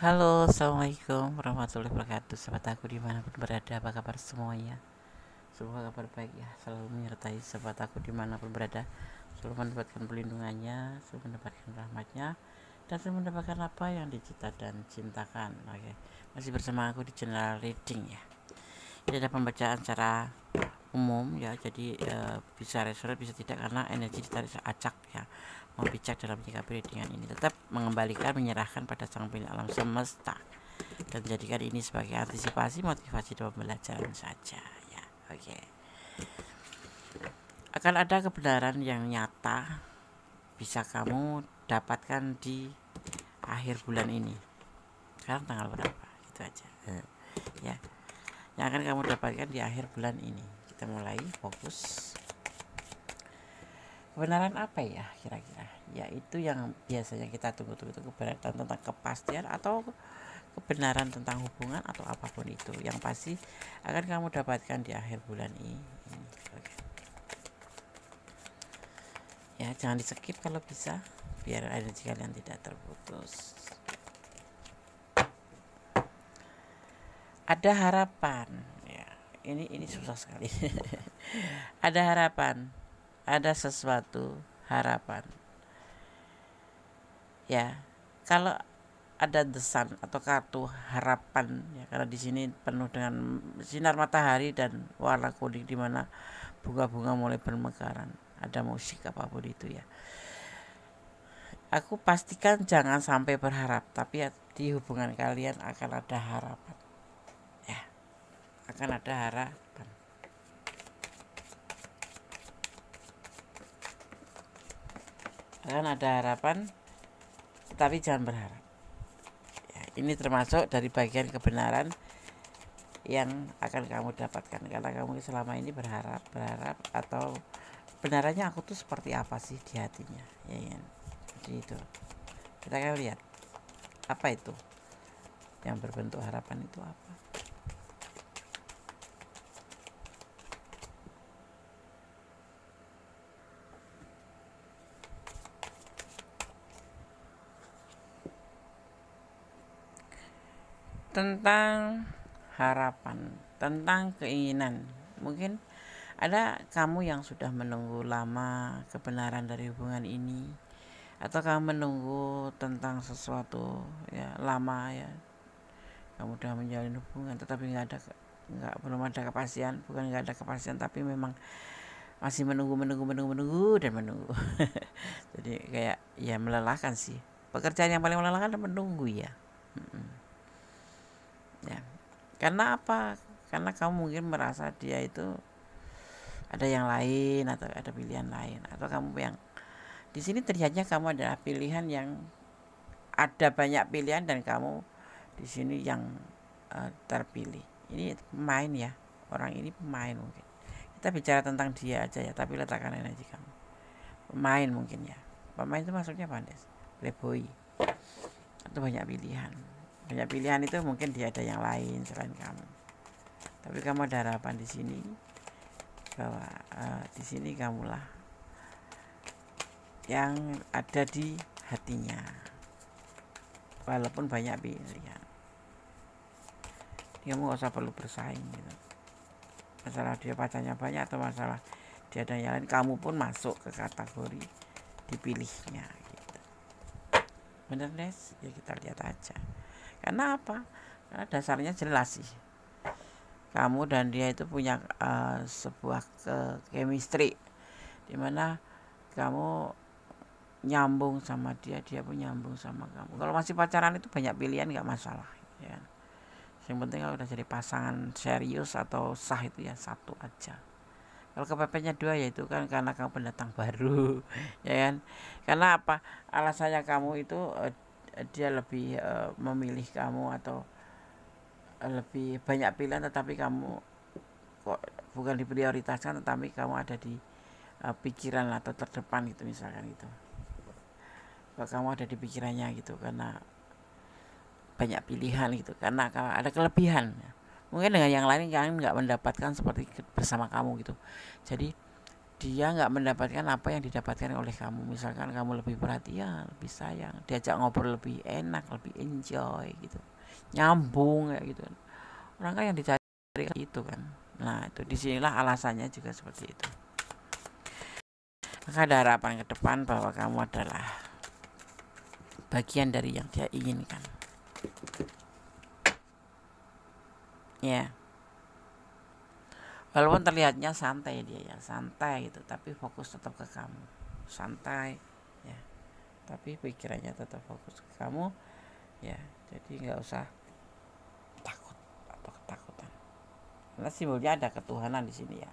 Halo, assalamualaikum warahmatullahi wabarakatuh. Sahabat aku dimanapun berada, apa kabar semuanya? Semoga kabar baik ya, selalu menyertai sahabat aku dimanapun berada, selalu mendapatkan perlindungannya, selalu mendapatkan rahmatnya, dan selalu mendapatkan apa yang dicita dan cintakan. Oke, masih bersama aku di channel reading ya. Ini ada pembacaan secara umum ya, jadi bisa resonate bisa tidak karena energi ditarik acak ya. Mau bijak dalam menyikapi readingan ini, tetap mengembalikan menyerahkan pada sang pemilik alam semesta dan jadikan ini sebagai antisipasi motivasi dalam pembelajaran saja ya. Oke. Akan ada kebenaran yang nyata bisa kamu dapatkan di akhir bulan ini. Sekarang tanggal berapa? Itu aja. Ya. Yang akan kamu dapatkan di akhir bulan ini. Kita mulai fokus. Kebenaran apa ya kira-kira? Yaitu yang biasanya kita tunggu-tunggu, itu kebenaran tentang kepastian atau kebenaran tentang hubungan atau apapun itu. Yang pasti akan kamu dapatkan di akhir bulan ini. Oke. Ya, jangan di skip kalau bisa biar energi kalian tidak terputus. Ada harapan ya. Ini susah sekali. Ada harapan, ada sesuatu harapan ya. Kalau ada desan atau kartu harapan ya, karena di sini penuh dengan sinar matahari dan warna kuning di mana bunga-bunga mulai bermekaran, ada musik apapun itu ya. Aku pastikan jangan sampai berharap, tapi ya, di hubungan kalian akan ada harapan ya, akan ada harapan. Akan ada harapan, tapi jangan berharap. Ya, ini termasuk dari bagian kebenaran yang akan kamu dapatkan karena kamu selama ini berharap atau kebenarannya aku tuh seperti apa sih di hatinya ya, ya. Jadi itu kita akan lihat apa itu yang berbentuk harapan itu apa. Tentang harapan, tentang keinginan. Mungkin ada kamu yang sudah menunggu lama kebenaran dari hubungan ini, atau kamu menunggu tentang sesuatu ya lama ya. Kamu sudah menjalin hubungan tetapi belum ada kepastian, bukan nggak ada kepastian tapi memang masih menunggu dan menunggu. Jadi kayak ya melelahkan sih. Pekerjaan yang paling melelahkan adalah menunggu ya. Ya, karena apa? Karena kamu mungkin merasa dia itu ada yang lain atau ada pilihan lain, atau kamu yang di sini terlihatnya kamu adalah pilihan yang ada banyak pilihan dan kamu di sini yang terpilih. Ini pemain ya, orang ini pemain mungkin. Kita bicara tentang dia aja ya, tapi letakkan energi kamu. Pemain mungkin ya. Pemain itu maksudnya Pandes, playboy atau banyak pilihan. Banyak pilihan itu mungkin dia ada yang lain selain kamu. Tapi kamu ada harapan di sini bahwa di sini kamulah yang ada di hatinya. Walaupun banyak pilihan. Kamu gak usah perlu bersaing gitu. Masalah dia pacarnya banyak atau masalah dia ada yang lain, kamu pun masuk ke kategori dipilihnya gitu. Bener Des? Ya kita lihat aja. Karena apa? Karena dasarnya jelas sih. Kamu dan dia itu punya sebuah chemistry dimana kamu nyambung sama dia, dia pun nyambung sama kamu. Kalau masih pacaran itu banyak pilihan nggak masalah ya. Yang penting kalau udah jadi pasangan serius atau sah itu ya satu aja. Kalau kepepetnya dua ya itu kan karena kamu pendatang baru ya kan. Karena apa? Alasannya kamu itu dia lebih memilih kamu atau lebih banyak pilihan, tetapi kamu kok bukan diprioritaskan, tetapi kamu ada di pikiran atau terdepan gitu misalkan gitu. Kalau kamu ada di pikirannya gitu karena banyak pilihan gitu, karena ada kelebihan. Mungkin dengan yang lain kalian nggak mendapatkan seperti bersama kamu gitu. Jadi dia nggak mendapatkan apa yang didapatkan oleh kamu. Misalkan kamu lebih perhatian, lebih sayang, diajak ngobrol lebih enak, lebih enjoy gitu, nyambung kayak gitu. Orang kan yang dicari itu kan. Nah itu disinilah alasannya juga seperti itu. Maka ada harapan ke depan bahwa kamu adalah bagian dari yang dia inginkan. Ya. Walaupun terlihatnya santai dia ya, santai gitu, tapi fokus tetap ke kamu. Santai ya. Tapi pikirannya tetap fokus ke kamu ya. Jadi nggak usah takut atau ketakutan. Karena simbolnya ada ketuhanan di sini ya.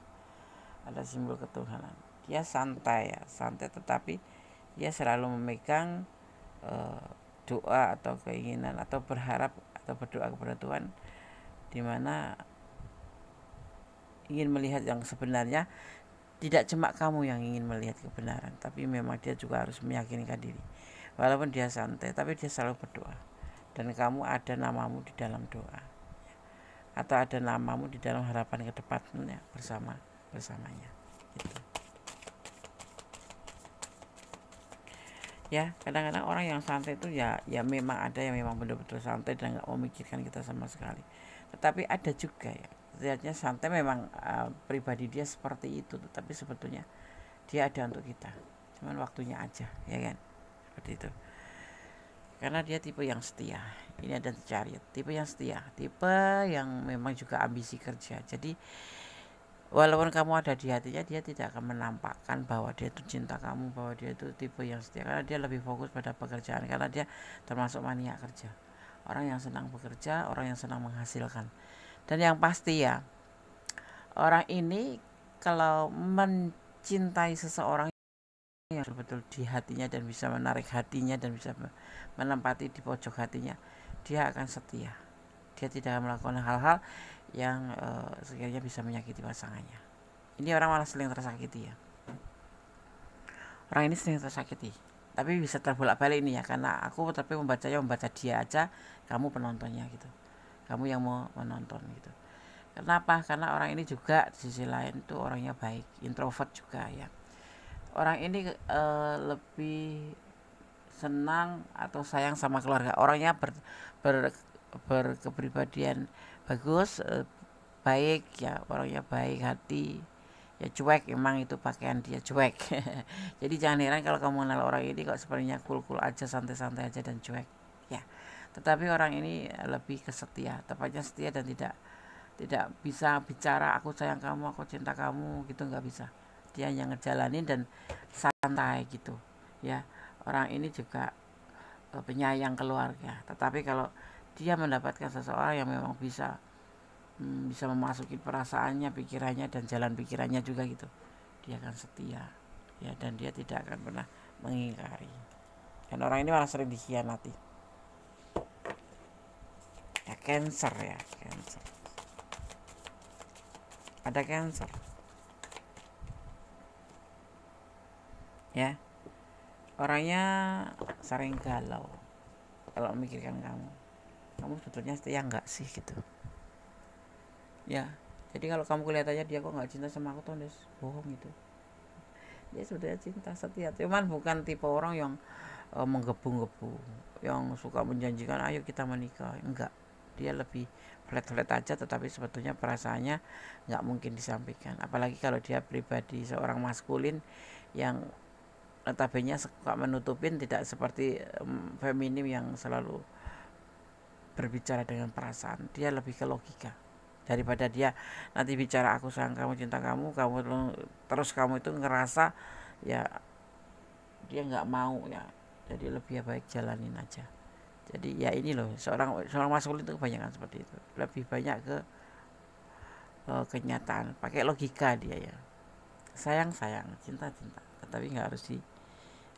Ada simbol ketuhanan. Dia santai ya, santai tetapi dia selalu memegang doa atau keinginan atau berharap atau berdoa kepada Tuhan, di mana ingin melihat yang sebenarnya. Tidak cuma kamu yang ingin melihat kebenaran, tapi memang dia juga harus meyakinkan diri. Walaupun dia santai, tapi dia selalu berdoa. Dan kamu ada namamu di dalam doa, atau ada namamu di dalam harapan ke depannya bersamanya. Gitu. Ya, kadang-kadang orang yang santai itu ya memang ada yang memang benar-benar santai dan nggak memikirkan kita sama sekali. Tetapi ada juga ya, lihatnya santai memang pribadi dia seperti itu, tetapi sebetulnya dia ada untuk kita, cuman waktunya aja, ya kan, seperti itu. Karena dia tipe yang setia. Ini ada Chariot, tipe yang setia, tipe yang memang juga ambisi kerja. Jadi walaupun kamu ada di hatinya, dia tidak akan menampakkan bahwa dia itu cinta kamu, bahwa dia itu tipe yang setia, karena dia lebih fokus pada pekerjaan, karena dia termasuk mania kerja, orang yang senang bekerja, orang yang senang menghasilkan. Dan yang pasti ya, orang ini kalau mencintai seseorang yang betul di hatinya dan bisa menarik hatinya dan bisa menempati di pojok hatinya, dia akan setia. Dia tidak akan melakukan hal-hal yang sekiranya bisa menyakiti pasangannya. Ini orang malah sering tersakiti ya. Orang ini sering tersakiti, tapi bisa terbolak-balik ini ya, karena aku tapi membaca dia aja, kamu penontonnya gitu, kamu yang mau menonton gitu. Kenapa? Karena orang ini juga di sisi lain tuh orangnya baik, introvert juga ya. Orang ini lebih senang atau sayang sama keluarga. Orangnya berkepribadian bagus, baik ya, orangnya baik hati. Ya cuek, emang itu pakaian dia cuek. Jadi jangan heran kalau kamu mengenal orang ini kok sepertinya cool-cool aja, santai-santai aja dan cuek. Ya. Tetapi orang ini lebih kesetia, tepatnya setia dan tidak bisa bicara aku sayang kamu, aku cinta kamu gitu, nggak bisa. Dia hanya ngejalanin dan santai gitu ya. Orang ini juga penyayang keluarga, tetapi kalau dia mendapatkan seseorang yang memang bisa memasuki perasaannya, pikirannya dan jalan pikirannya juga gitu, dia akan setia ya, dan dia tidak akan pernah mengingkari. Dan orang ini malah sering dikhianati ya. Cancer ya, Cancer, ada Cancer ya. Orangnya sering galau kalau memikirkan kamu sebetulnya setia nggak sih gitu ya. Jadi kalau kamu kelihatannya dia kok nggak cinta sama aku tuh bohong gitu. Dia sudah cinta, setia, cuman bukan tipe orang yang menggebu-gebu, yang suka menjanjikan ayo kita menikah, enggak. Dia lebih flat-flat aja, tetapi sebetulnya perasaannya nggak mungkin disampaikan. Apalagi kalau dia pribadi seorang maskulin yang notabene suka menutupin, tidak seperti feminim yang selalu berbicara dengan perasaan. Dia lebih ke logika, daripada dia nanti bicara aku sayang kamu, cinta kamu terus kamu itu ngerasa ya dia nggak mau ya. Jadi lebih baik jalanin aja. Jadi ya ini loh, seorang maskulin itu kebanyakan seperti itu, lebih banyak ke kenyataan, pakai logika dia ya. Sayang, cinta, tetapi nggak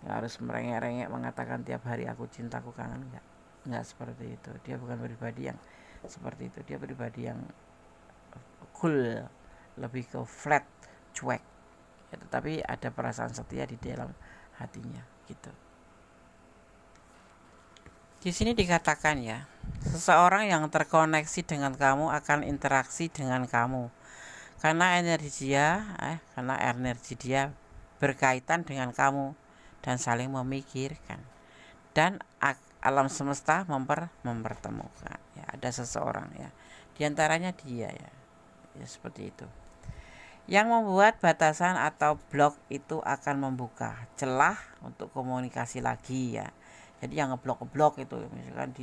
harus merengek-rengek mengatakan tiap hari aku cinta, aku kangen, nggak seperti itu. Dia bukan pribadi yang seperti itu. Dia pribadi yang cool, lebih ke flat, cuek ya, tetapi ada perasaan setia di dalam hatinya gitu. Di sini dikatakan ya, seseorang yang terkoneksi dengan kamu akan interaksi dengan kamu. karena energi dia berkaitan dengan kamu dan saling memikirkan, dan alam semesta mempertemukan ya, ada seseorang ya diantaranya dia ya seperti itu. Yang membuat batasan atau blok itu akan membuka celah untuk komunikasi lagi ya. Jadi yang ngeblok itu misalkan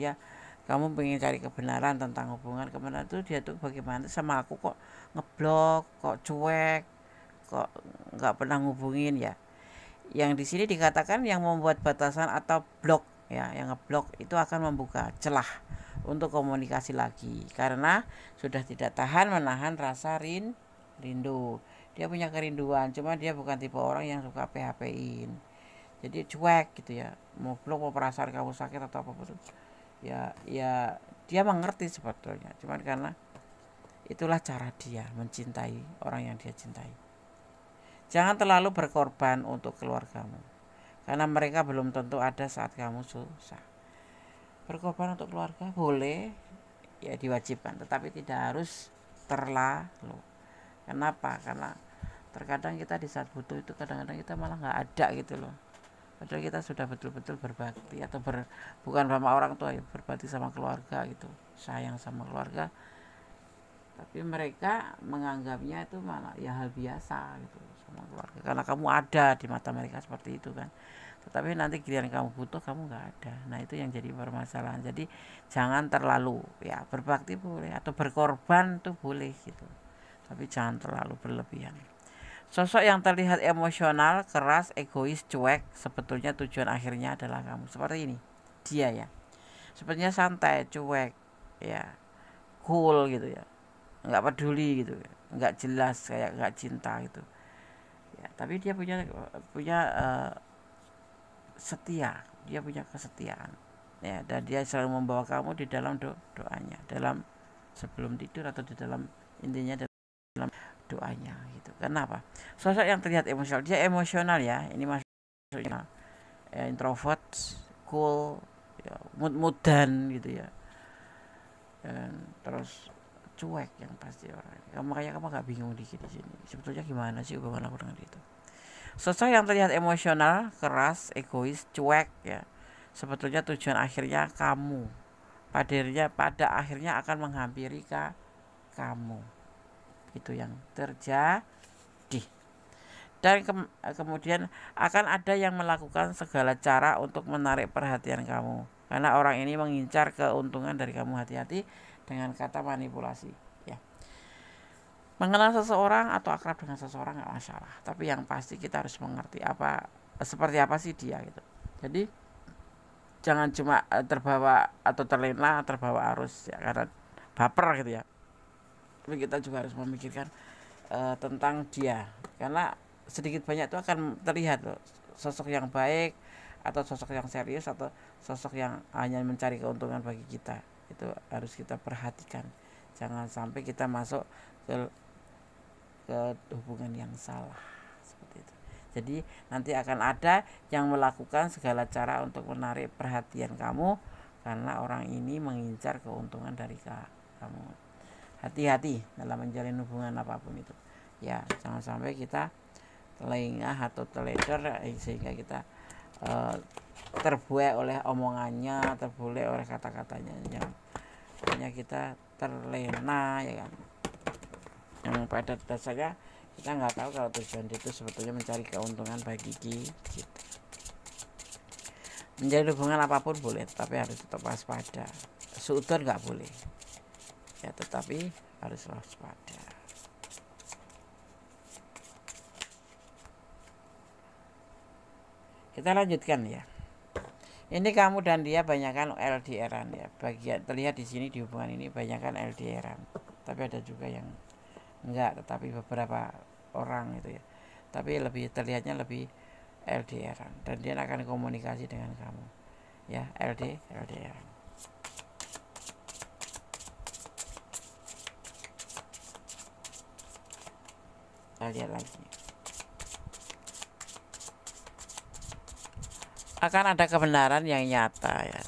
kamu pengen cari kebenaran tentang hubungan kebenaran itu, dia tuh bagaimana sama aku kok ngeblok, kok cuek, kok nggak pernah ngubungin ya. Yang di sini dikatakan yang membuat batasan atau blok ya, yang ngeblok itu akan membuka celah untuk komunikasi lagi karena sudah tidak tahan menahan rasa rindu. Dia punya kerinduan, cuma dia bukan tipe orang yang suka PHP-in. Jadi cuek gitu ya. Mau blok, mau perasaan kamu sakit atau apapun. Ya dia mengerti sebetulnya. Cuma karena itulah cara dia mencintai orang yang dia cintai. Jangan terlalu berkorban untuk keluargamu, karena mereka belum tentu ada saat kamu susah. Berkorban untuk keluarga boleh, ya diwajibkan, tetapi tidak harus terlalu. Kenapa? Karena terkadang kita di saat butuh itu kadang-kadang kita malah nggak ada gitu loh. Padahal kita sudah betul-betul berbakti atau bukan sama orang tua ya, berbakti sama keluarga gitu, sayang sama keluarga. Tapi mereka menganggapnya itu malah ya hal biasa gitu sama keluarga, karena kamu ada di mata mereka seperti itu kan. Tetapi nanti giliran kamu butuh kamu nggak ada. Nah itu yang jadi permasalahan. Jadi jangan terlalu ya, berbakti boleh atau berkorban tuh boleh gitu, tapi jangan terlalu berlebihan. Sosok yang terlihat emosional, keras, egois, cuek, sebetulnya tujuan akhirnya adalah kamu. Seperti ini dia ya, sepertinya santai, cuek ya, cool gitu ya, nggak peduli gitu, nggak jelas, kayak nggak cinta gitu ya. Tapi dia punya setia, dia punya kesetiaan ya, dan dia selalu membawa kamu di dalam doanya, dalam sebelum tidur atau di dalam intinya dalam doanya gitu. Kenapa? Sosok yang terlihat emosional, dia emosional ya, ini maksudnya introvert, cool ya, mood-moodan gitu ya, dan terus cuek yang pasti orang. Makanya kamu gak bingung dikit di sini. Sebetulnya gimana sih hubungan aku dengan itu? Sosok yang terlihat emosional, keras, egois, cuek ya, sebetulnya tujuan akhirnya kamu. Pada akhirnya akan menghampiri kamu. Itu yang terjadi. Dan kemudian akan ada yang melakukan segala cara untuk menarik perhatian kamu, karena orang ini mengincar keuntungan dari kamu. Hati-hati dengan kata manipulasi ya. Mengenal seseorang atau akrab dengan seseorang nggak masalah, tapi yang pasti kita harus mengerti seperti apa sih dia gitu. Jadi jangan cuma terbawa atau terlena, terbawa arus ya, karena baper gitu ya. Tapi kita juga harus memikirkan tentang dia, karena sedikit banyak itu akan terlihat loh, sosok yang baik atau sosok yang serius atau sosok yang hanya mencari keuntungan bagi kita. Itu harus kita perhatikan, jangan sampai kita masuk ke hubungan yang salah seperti itu. Jadi nanti akan ada yang melakukan segala cara untuk menarik perhatian kamu, karena orang ini mengincar keuntungan dari kamu. Hati-hati dalam menjalin hubungan apapun itu ya, jangan sampai kita terlengah atau teledor sehingga kita terbuai oleh omongannya, terbuai oleh kata-katanya, hanya kita terlena ya kan. Yang pada dasarnya kita nggak tahu kalau tujuan itu sebetulnya mencari keuntungan bagi kita. Menjalin hubungan apapun boleh, tapi harus tetap waspada. Suudon nggak boleh ya, tetapi harus waspada. Kita lanjutkan ya. Ini kamu dan dia banyakkan LDR-an ya. Bagian terlihat di sini di hubungan ini banyakkan LDR-an. Tapi ada juga yang enggak, tetapi beberapa orang itu ya. Tapi terlihatnya lebih LDR-an, dan dia akan komunikasi dengan kamu. Ya, LDR-an. Kita lihat lagi. Akan ada kebenaran yang nyata ya,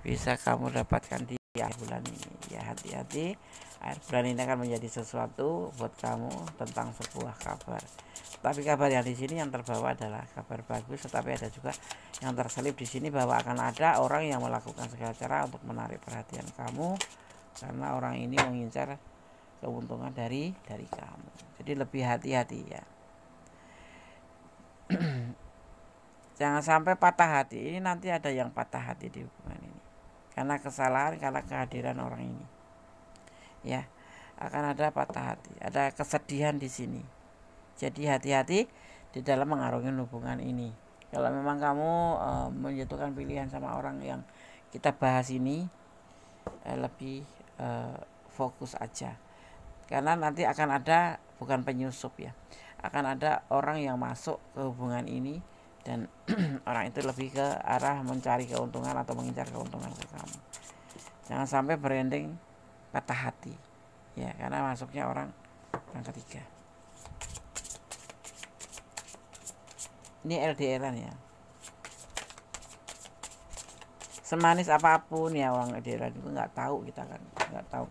bisa kamu dapatkan di bulan ini ya. Hati-hati Air bulan ini akan menjadi sesuatu buat kamu tentang sebuah kabar. Tapi kabar yang di sini yang terbawa adalah kabar bagus, tetapi ada juga yang terselip di sini bahwa akan ada orang yang melakukan segala cara untuk menarik perhatian kamu, karena orang ini mengincar keuntungan dari kamu. Jadi lebih hati-hati ya. Jangan sampai patah hati. Ini nanti ada yang patah hati di hubungan ini karena kesalahan, karena kehadiran orang ini. Ya, akan ada patah hati, ada kesedihan di sini. Jadi hati-hati di dalam mengarungi hubungan ini. Kalau memang kamu menjatuhkan pilihan sama orang yang kita bahas ini, lebih fokus aja. Karena nanti akan ada, bukan penyusup ya, akan ada orang yang masuk ke hubungan ini dan orang itu lebih ke arah mencari keuntungan atau mengincar keuntungan ke kamu. Jangan sampai berending patah hati ya, karena masuknya orang ketiga. Ini LDRan ya, semanis apapun ya orang LDRan itu nggak tahu, kita kan nggak tahu,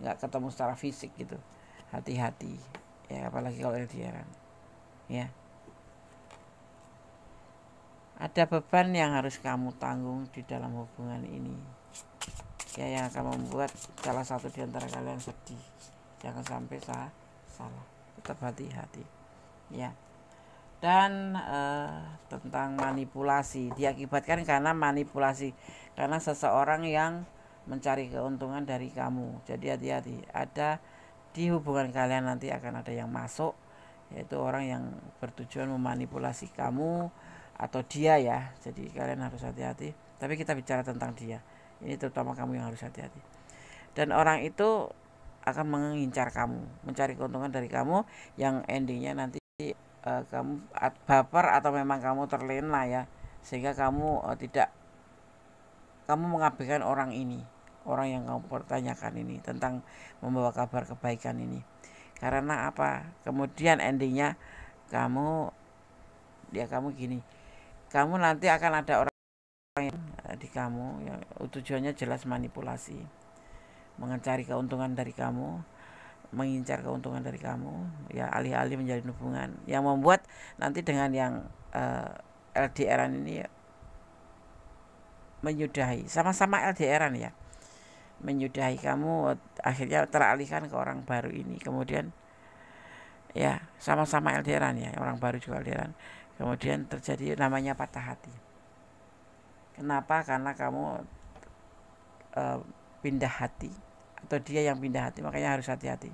nggak ketemu secara fisik gitu. Hati-hati ya, apalagi kalau LDRan ya. Ada beban yang harus kamu tanggung di dalam hubungan ini ya, yang akan membuat salah satu di antara kalian sedih. Jangan sampai salah, tetap hati-hati ya. Dan tentang manipulasi, diakibatkan karena manipulasi, karena seseorang yang mencari keuntungan dari kamu. Jadi hati-hati, ada di hubungan kalian nanti akan ada yang masuk, yaitu orang yang bertujuan memanipulasi kamu atau dia ya. Jadi kalian harus hati-hati. Tapi kita bicara tentang dia, ini terutama kamu yang harus hati-hati. Dan orang itu akan mengincar kamu, mencari keuntungan dari kamu, yang endingnya nanti kamu baper atau memang kamu terlena ya, sehingga kamu kamu mengabaikan orang ini, orang yang kamu pertanyakan ini tentang membawa kabar kebaikan ini. Karena apa? Kemudian endingnya kamu gini, kamu nanti akan ada orang yang di kamu yang tujuannya jelas manipulasi, mencari keuntungan dari kamu, mengincar keuntungan dari kamu ya, alih-alih menjalin hubungan, yang membuat nanti dengan yang LDRan ini menyudahi, sama-sama LDRan ya, menyudahi kamu, akhirnya teralihkan ke orang baru ini. Kemudian ya sama-sama LDRan ya, orang baru juga LDRan, kemudian terjadi namanya patah hati. Kenapa? Karena kamu pindah hati atau dia yang pindah hati, makanya harus hati-hati.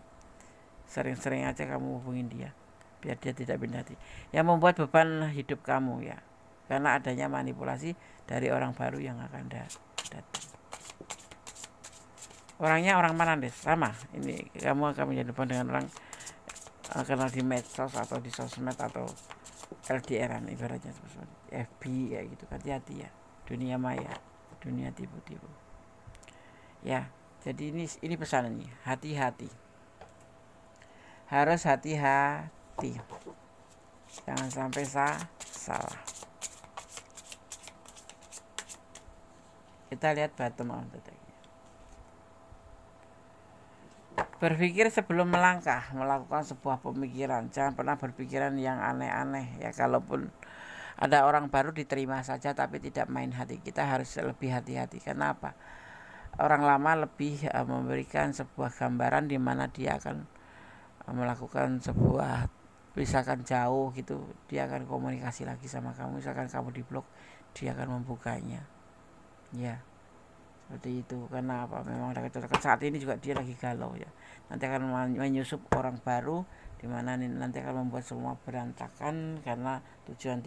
Sering-sering aja kamu hubungin dia biar dia tidak pindah hati, yang membuat beban hidup kamu ya, karena adanya manipulasi dari orang baru yang akan datang. Orangnya orang mana deh? Sama, ini kamu akan menjadi beban dengan orang kenal di medsos atau di sosmed atau LDRan ibaratnya seperti FB ya gitu. Hati-hati ya, dunia maya, dunia tipu-tipu ya. Jadi ini pesannya, hati-hati, harus hati-hati, jangan sampai salah. Kita lihat bottom of the deck. Berpikir sebelum melangkah, melakukan sebuah pemikiran. Jangan pernah berpikiran yang aneh-aneh ya. Kalaupun ada orang baru diterima saja, tapi tidak main hati. Kita harus lebih hati-hati. Kenapa? Orang lama lebih memberikan sebuah gambaran di mana dia akan melakukan sebuah, misalkan jauh gitu, dia akan komunikasi lagi sama kamu. Misalkan kamu diblok, dia akan membukanya ya, seperti itu. Karena apa? Memang dekat-dekat saat ini juga dia lagi galau ya. Nanti akan menyusup orang baru, di mana nanti akan membuat semua berantakan, karena tujuan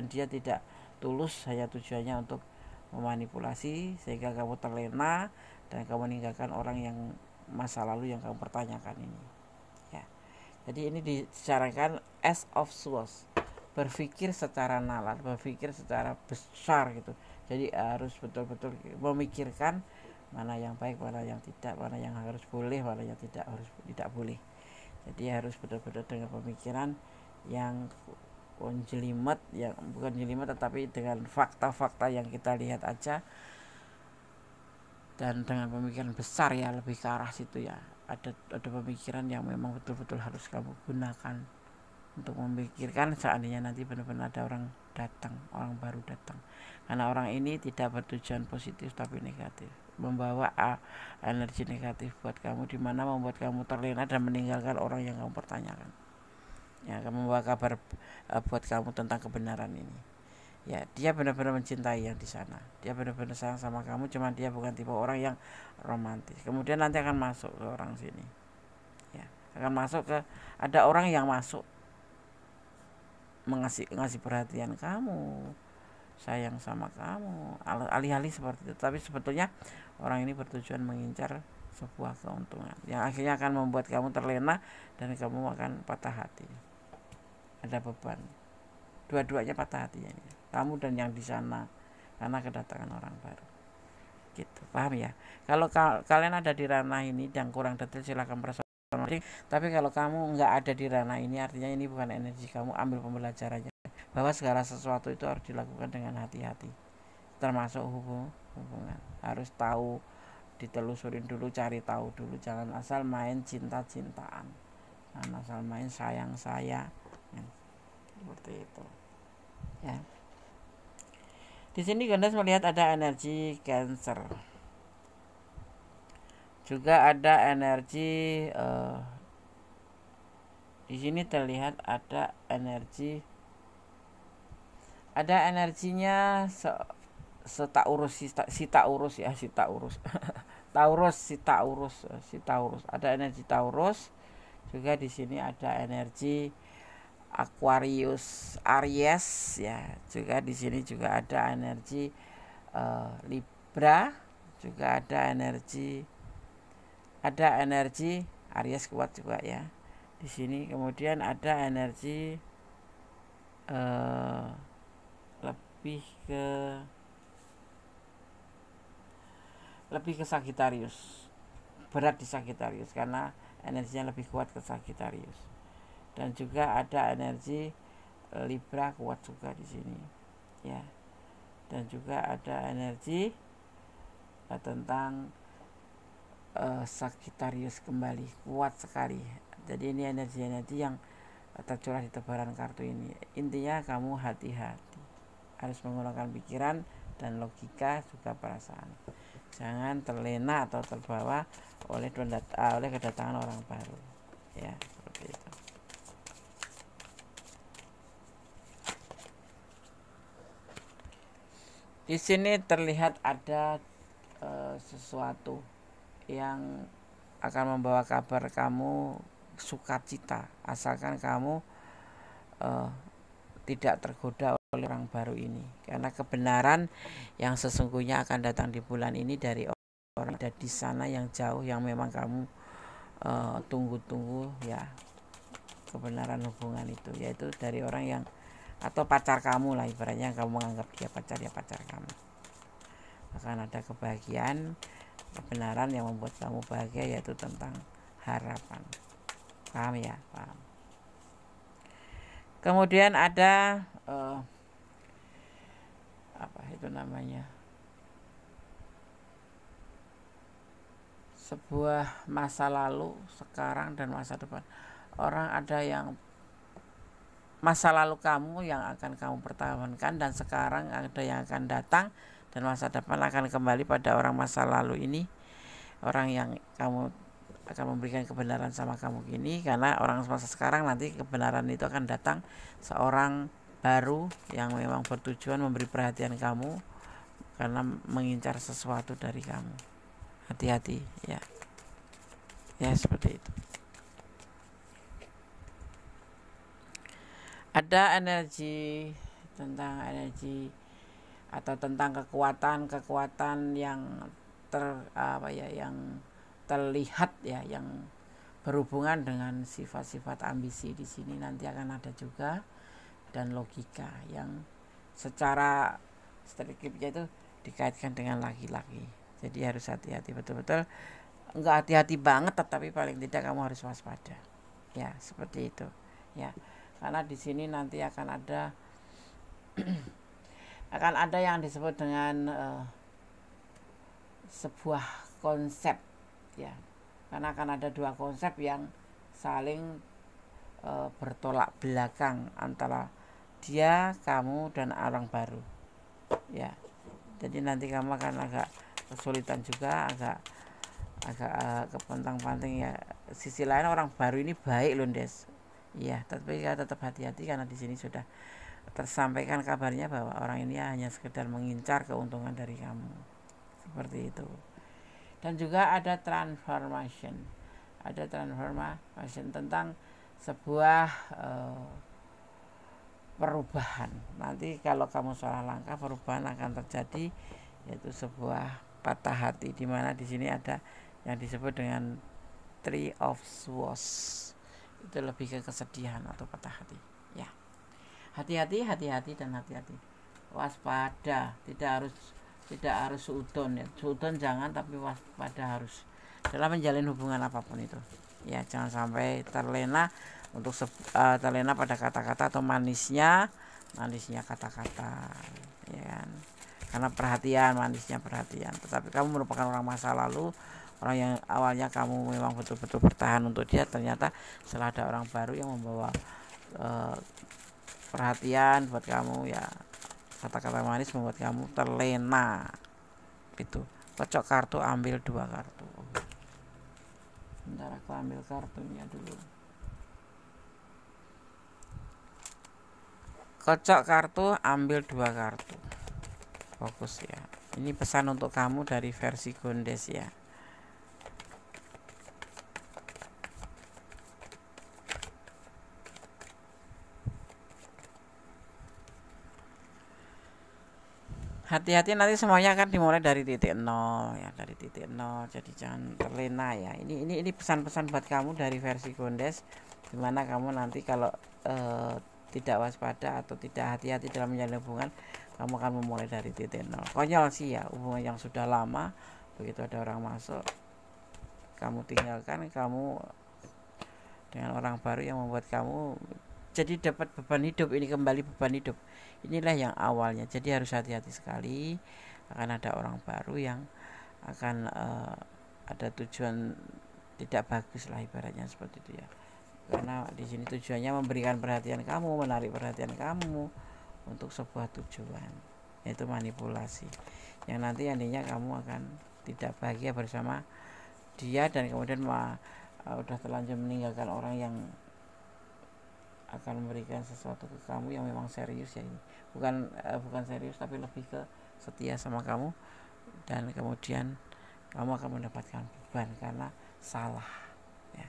dia tidak tulus, hanya tujuannya untuk memanipulasi, sehingga kamu terlena dan kamu meninggalkan orang yang masa lalu yang kamu pertanyakan ini ya. Jadi ini disarankan as of swords, berpikir secara nalar, berpikir secara besar gitu. Jadi harus betul-betul memikirkan mana yang baik, mana yang tidak, mana yang harus boleh, mana yang tidak boleh. Jadi harus betul-betul dengan pemikiran yang jelimet, yang bukan jelimet tetapi dengan fakta-fakta yang kita lihat aja, dan dengan pemikiran besar ya, lebih ke arah situ ya. Ada pemikiran yang memang betul-betul harus kamu gunakan untuk memikirkan seandainya nanti benar-benar ada orang datang, orang baru datang. Karena orang ini tidak bertujuan positif tapi negatif, membawa energi negatif buat kamu, dimana membuat kamu terlena dan meninggalkan orang yang kamu pertanyakan. Ya, akan membawa kabar buat kamu tentang kebenaran ini. Ya, dia benar-benar mencintai yang di sana. Dia benar-benar sayang sama kamu, cuman dia bukan tipe orang yang romantis. Kemudian nanti akan masuk ke orang sini. Ya, akan masuk ke, ada orang yang masuk ngasih perhatian kamu, sayang sama kamu, alih-alih seperti itu. Tapi sebetulnya orang ini bertujuan mengincar sebuah keuntungan yang akhirnya akan membuat kamu terlena dan kamu akan patah hati. Ada beban. Dua-duanya patah hati ya. Kamu dan yang di sana karena kedatangan orang baru. Gitu. Paham ya? Kalau kalian ada di ranah ini dan kurang detail silakan personal. Tapi kalau kamu nggak ada di ranah ini, artinya ini bukan energi kamu. Ambil pembelajarannya bahwa segala sesuatu itu harus dilakukan dengan hati-hati, termasuk hubungan. Harus tahu, ditelusurin dulu, cari tahu dulu. Jangan asal main cinta-cintaan, jangan asal main sayang-sayang seperti itu ya. Di sini Gandas melihat ada energi Cancer, juga ada energi di sini terlihat ada energinya Taurus ada energi Taurus. Juga di sini ada energi Aquarius Aries ya. Juga di sini juga ada energi Libra, juga ada energi Aries kuat juga ya di sini. Kemudian ada energi lebih ke Sagittarius, berat di Sagittarius karena energinya lebih kuat ke Sagittarius. Dan juga ada energi Libra kuat juga di sini ya. Dan juga ada energi tentang Sagittarius kembali kuat sekali. Jadi ini energi-energi yang tercurah di tebaran kartu ini. Intinya kamu hati-hati, harus menggunakan pikiran dan logika juga perasaan. Jangan terlena atau terbawa oleh kedatangan orang baru ya, seperti itu. Di sini terlihat ada sesuatu yang akan membawa kabar kamu sukacita, asalkan kamu tidak tergoda oleh orang baru ini. Karena kebenaran yang sesungguhnya akan datang di bulan ini dari orang ada di sana yang jauh, yang memang kamu tunggu-tunggu ya, kebenaran hubungan itu, yaitu dari orang yang atau pacar kamu lah ibaratnya, kamu menganggap dia pacar, ya pacar kamu. Akan ada kebahagiaan, kebenaran yang membuat kamu bahagia, yaitu tentang harapan. Paham ya? Paham. Kemudian ada apa itu namanya, sebuah masa lalu, sekarang, dan masa depan. Orang ada yang masa lalu kamu yang akan kamu pertahankan, dan sekarang ada yang akan datang, dan masa depan akan kembali pada orang masa lalu ini. Orang yang kamu akan memberikan kebenaran sama kamu gini, karena orang masa sekarang nanti kebenaran itu akan datang, seorang baru yang memang bertujuan memberi perhatian kamu karena mengincar sesuatu dari kamu. Hati-hati ya. Ya seperti itu. Ada energi atau tentang kekuatan yang yang terlihat ya, yang berhubungan dengan sifat-sifat ambisi di sini nanti akan ada juga, dan logika yang secara stereotipnya itu dikaitkan dengan laki-laki. Jadi harus hati-hati betul-betul, enggak hati-hati banget, tetapi paling tidak kamu harus waspada. Ya, seperti itu. Ya. Karena di sini nanti akan ada yang disebut dengan sebuah konsep ya, karena akan ada dua konsep yang saling bertolak belakang antara dia, kamu, dan orang baru ya. Jadi nanti kamu akan agak kesulitan juga, agak kepontang-panting ya. Sisi lain orang baru ini baik loh Des ya, tapi ya tetap hati-hati karena di sini sudah tersampaikan kabarnya bahwa orang ini hanya sekedar mengincar keuntungan dari kamu, seperti itu. Dan juga ada transformation tentang sebuah perubahan. Nanti kalau kamu salah langkah, perubahan akan terjadi, yaitu sebuah patah hati, di mana di sini ada yang disebut dengan Three of Swords. Itu lebih ke kesedihan atau patah hati ya. Hati-hati dan hati-hati, waspada. Tidak harus suudon ya, suudon jangan, tapi waspada harus dalam menjalin hubungan apapun itu ya. Jangan sampai terlena terlena pada kata-kata atau manisnya kata-kata ya kan, karena manisnya perhatian. Tetapi kamu merupakan orang masa lalu, orang yang awalnya kamu memang betul-betul bertahan untuk dia, ternyata setelah ada orang baru yang membawa perhatian buat kamu ya, kata-kata manis membuat kamu terlena. Itu kocok kartu, ambil 2 kartu. Bentar aku ambil kartunya dulu. Kocok kartu, ambil 2 kartu. Fokus ya. Ini pesan untuk kamu dari versi Gondes ya. Hati-hati, nanti semuanya akan dimulai dari titik nol ya, dari titik nol. Jadi jangan terlena ya. Ini pesan-pesan buat kamu dari versi Gondes, dimana kamu nanti kalau tidak waspada atau tidak hati-hati dalam menjalin hubungan, kamu akan memulai dari titik nol. Konyol sih ya, hubungan yang sudah lama, begitu ada orang masuk, kamu tinggalkan, kamu dengan orang baru yang membuat kamu jadi dapat beban hidup. Ini kembali beban hidup. Inilah yang awalnya. Jadi harus hati-hati sekali, akan ada orang baru yang akan ada tujuan tidak bagus lah, ibaratnya seperti itu ya. Karena di sini tujuannya memberikan perhatian kamu, menarik perhatian kamu untuk sebuah tujuan, yaitu manipulasi, yang nanti nantinya kamu akan tidak bahagia bersama dia, dan kemudian udah terlanjur meninggalkan orang yang akan memberikan sesuatu ke kamu yang memang serius ya. Ini bukan serius, tapi lebih ke setia sama kamu, dan kemudian kamu akan mendapatkan beban karena salah ya.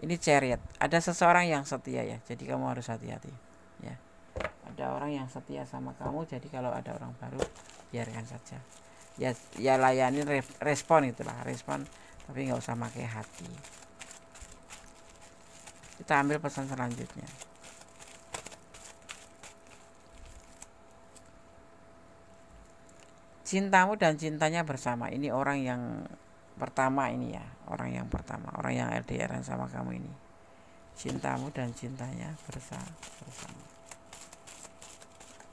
Ini Chariot, ada seseorang yang setia ya, jadi kamu harus hati-hati ya. Ada orang yang setia sama kamu, jadi kalau ada orang baru biarkan saja ya, layani, respon, tapi nggak usah pakai hati. Kita ambil pesan selanjutnya. Cintamu dan cintanya bersama. Ini orang yang pertama ini ya, orang yang LDRan sama kamu ini. Cintamu dan cintanya bersama.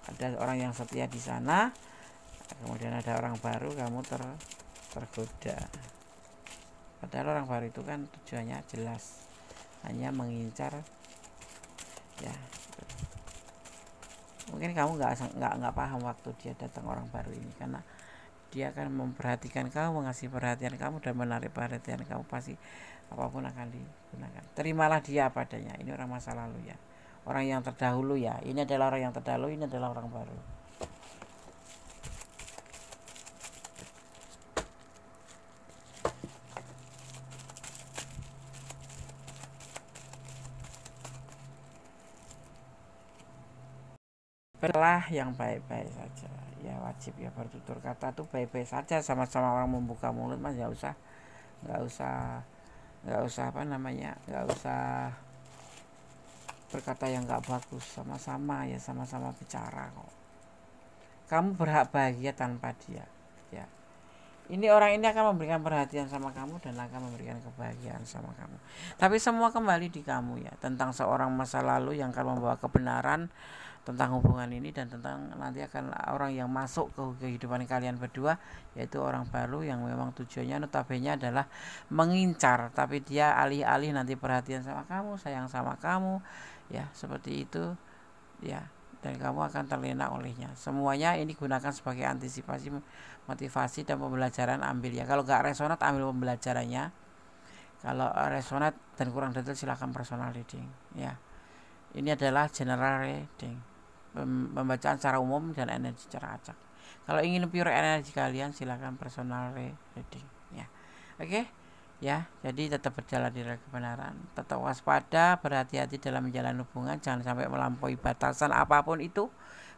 Ada orang yang setia di sana, kemudian ada orang baru, kamu tergoda. Padahal orang baru itu kan tujuannya jelas, hanya mengincar ya. Mungkin kamu nggak paham waktu dia datang, orang baru ini, karena dia akan memperhatikan kamu, mengasih perhatian kamu, dan menarik perhatian kamu. Pasti apapun akan digunakan. Terimalah dia apa adanya. Ini orang masa lalu ya, orang yang terdahulu ya. Ini adalah orang yang terdahulu, ini adalah orang baru. Berlah yang baik-baik saja ya, wajib ya bertutur kata tuh baik-baik saja. Sama-sama orang membuka mulut mas, nggak usah nggak usah berkata yang nggak bagus. Sama-sama ya, sama-sama bicara kok. Kamu berhak bahagia tanpa dia ya. Ini orang ini akan memberikan perhatian sama kamu dan akan memberikan kebahagiaan sama kamu. Tapi semua kembali di kamu ya, tentang seorang masa lalu yang akan membawa kebenaran, tentang hubungan ini dan tentang nanti akan orang yang masuk ke kehidupan kalian berdua, yaitu orang baru yang memang tujuannya notabene adalah mengincar, tapi dia alih-alih nanti perhatian sama kamu, sayang sama kamu, ya seperti itu, ya, dan kamu akan terlena olehnya. Semuanya ini gunakan sebagai antisipasi, motivasi dan pembelajaran. Ambil ya, kalau gak resonat ambil pembelajarannya, kalau resonat dan kurang detail silahkan personal reading ya. Ini adalah general reading, pembacaan secara umum dan energi secara acak. Kalau ingin pure energi kalian silahkan personal reading ya. Oke ya, jadi tetap berjalan di kebenaran, tetap waspada, berhati-hati dalam menjalani hubungan, jangan sampai melampaui batasan apapun itu,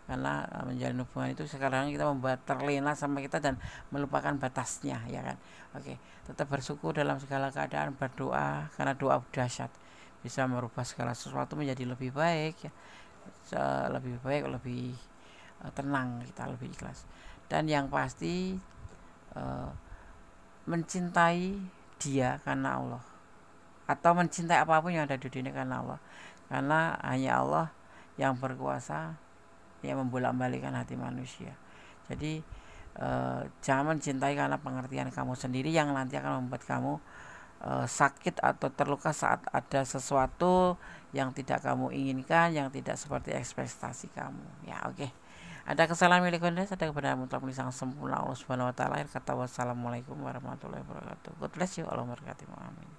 karena menjalin hubungan itu sekarang kita membuat terlena sama kita dan melupakan batasnya ya kan. Oke, tetap bersyukur dalam segala keadaan, berdoa karena doa dahsyat bisa merubah segala sesuatu menjadi lebih baik ya, lebih baik, lebih tenang, kita lebih ikhlas, dan yang pasti mencintai dia karena Allah, atau mencintai apapun yang ada di dunia karena Allah, karena hanya Allah yang berkuasa yang membolak-balikkan hati manusia. Jadi jangan mencintai karena pengertian kamu sendiri yang nanti akan membuat kamu sakit atau terluka saat ada sesuatu yang tidak kamu inginkan, yang tidak seperti ekspektasi kamu ya. Oke. Ada kesalahan milik Anda, ada kebenaran mutlak milik Sang Sempurna Allah Subhanahu wa taala. Kata wassalamualaikum warahmatullahi wabarakatuh. God bless you. Allah memberkati. Amin.